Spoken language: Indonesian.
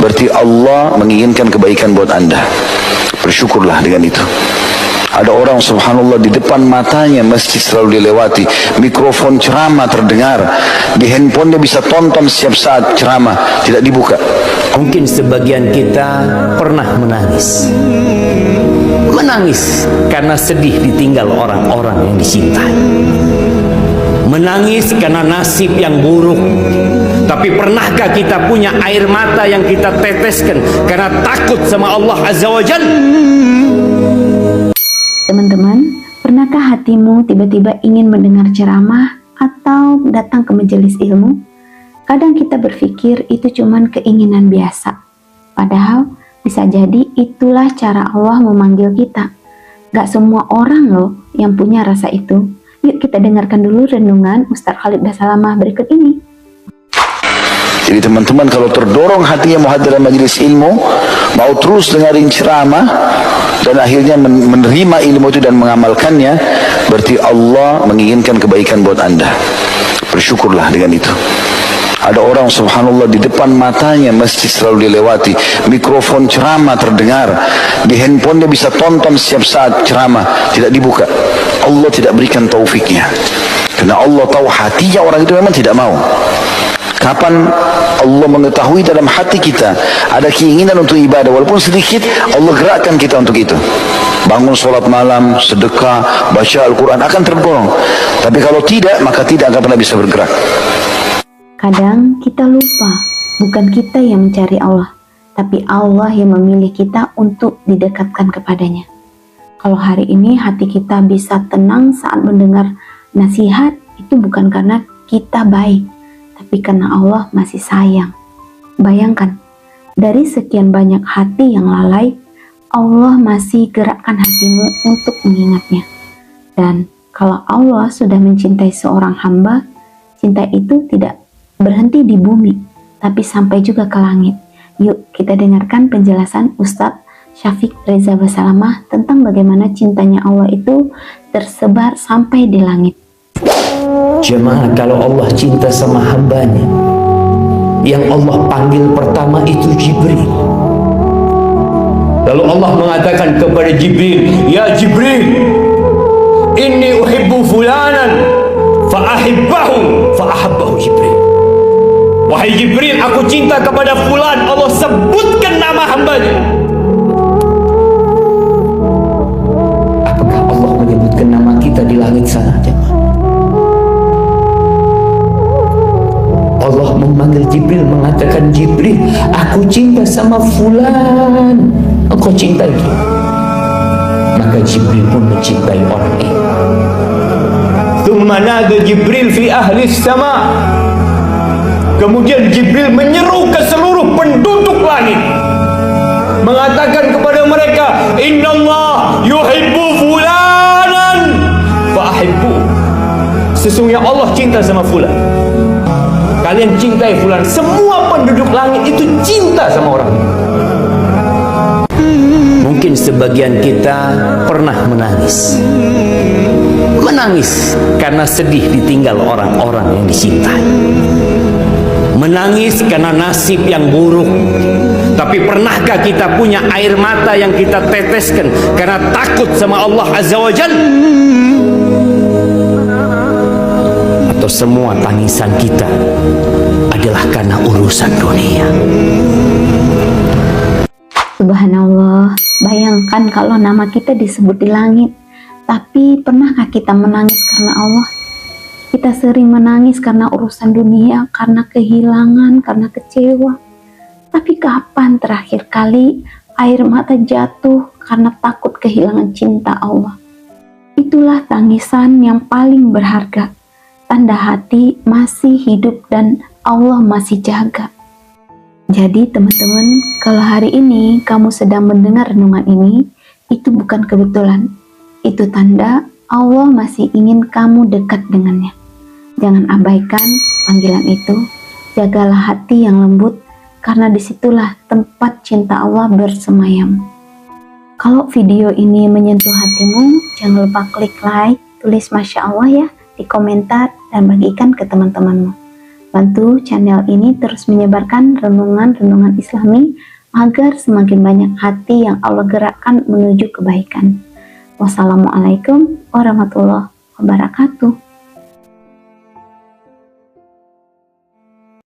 berarti Allah menginginkan kebaikan buat Anda. Bersyukurlah dengan itu. Ada orang subhanallah di depan matanya masjid selalu dilewati, mikrofon ceramah terdengar, di handphone dia bisa tonton setiap saat ceramah, tidak dibuka. Mungkin sebagian kita pernah menangis karena sedih ditinggal orang-orang yang dicintai, menangis karena nasib yang buruk. Tapi pernahkah kita punya air mata yang kita teteskan karena takut sama Allah Azza wa Jalla? Teman-teman, pernahkah hatimu tiba-tiba ingin mendengar ceramah atau datang ke majelis ilmu? Kadang kita berpikir itu cuman keinginan biasa. Padahal bisa jadi itulah cara Allah memanggil kita. Gak semua orang loh yang punya rasa itu. Yuk kita dengarkan dulu renungan Ustaz Khalid Basalamah berikut ini. Jadi teman-teman, kalau terdorong hatinya mau hadir dalam majelis ilmu, mau terus dengerin ceramah, dan akhirnya menerima ilmu itu dan mengamalkannya, berarti Allah menginginkan kebaikan buat Anda. Bersyukurlah dengan itu. Ada orang subhanallah di depan matanya masjid selalu dilewati, mikrofon ceramah terdengar, di handphone dia bisa tonton setiap saat ceramah, tidak dibuka. Allah tidak berikan taufiknya, karena Allah tahu hatinya orang itu memang tidak mau. Kapan Allah mengetahui dalam hati kita ada keinginan untuk ibadah, walaupun sedikit, Allah gerakkan kita untuk itu. Bangun sholat malam, sedekah, baca Al-Quran akan tergolong. Tapi kalau tidak, maka tidak akan pernah bisa bergerak. Kadang kita lupa, bukan kita yang mencari Allah, tapi Allah yang memilih kita untuk didekatkan kepadanya. Kalau hari ini hati kita bisa tenang saat mendengar nasihat, itu bukan karena kita baik, tapi karena Allah masih sayang. Bayangkan, dari sekian banyak hati yang lalai, Allah masih gerakkan hatimu untuk mengingatnya. Dan kalau Allah sudah mencintai seorang hamba, cinta itu tidak berhenti di bumi, tapi sampai juga ke langit. Yuk kita dengarkan penjelasan Ustadz Syafiq Reza Basalamah tentang bagaimana cintanya Allah itu tersebar sampai di langit. Jemaah, kalau Allah cinta sama hambanya, yang Allah panggil pertama itu Jibril. Lalu Allah mengatakan kepada Jibril, "Ya Jibril, inni uhibbu fulanan fa'ahibbahu." Fa'ahabbahu Jibril. Wahai Jibril, aku cinta kepada fulan. Allah sebutkan nama hambanya. Apakah Allah menyebutkan nama kita di langit sana? Allah memanggil Jibril, mengatakan, "Jibril, aku cinta sama fulan. Engkau cintai dia." Maka Jibril pun mencintai orang ini. Thumma nada Jibril fi ahli sama. Kemudian Jibril menyeru ke seluruh penduduk langit, mengatakan kepada mereka, "Innallah yuhibbu fulanan fa'ahibbu." Sesungguhnya Allah cinta sama fulan. Kalian cintai fulan. Semua penduduk langit itu cinta sama orang. Mungkin sebagian kita pernah menangis karena sedih ditinggal orang-orang yang dicintai, menangis karena nasib yang buruk. Tapi pernahkah kita punya air mata yang kita teteskan karena takut sama Allah Azza wa Jalla? Atau semua tangisan kita adalah karena urusan dunia? Subhanallah, bayangkan kalau nama kita disebut di langit. Tapi pernahkah kita menangis karena Allah? Kita sering menangis karena urusan dunia, karena kehilangan, karena kecewa. Tapi kapan terakhir kali air mata jatuh karena takut kehilangan cinta Allah? Itulah tangisan yang paling berharga. Tanda hati masih hidup dan Allah masih jaga. Jadi teman-teman, kalau hari ini kamu sedang mendengar renungan ini, itu bukan kebetulan. Itu tanda Allah masih ingin kamu dekat dengannya. Jangan abaikan panggilan itu. Jagalah hati yang lembut, karena disitulah tempat cinta Allah bersemayam. Kalau video ini menyentuh hatimu, jangan lupa klik like, tulis Masya Allah ya di komentar, dan bagikan ke teman-temanmu. Bantu channel ini terus menyebarkan renungan-renungan Islami agar semakin banyak hati yang Allah gerakkan menuju kebaikan. Wassalamualaikum warahmatullahi wabarakatuh.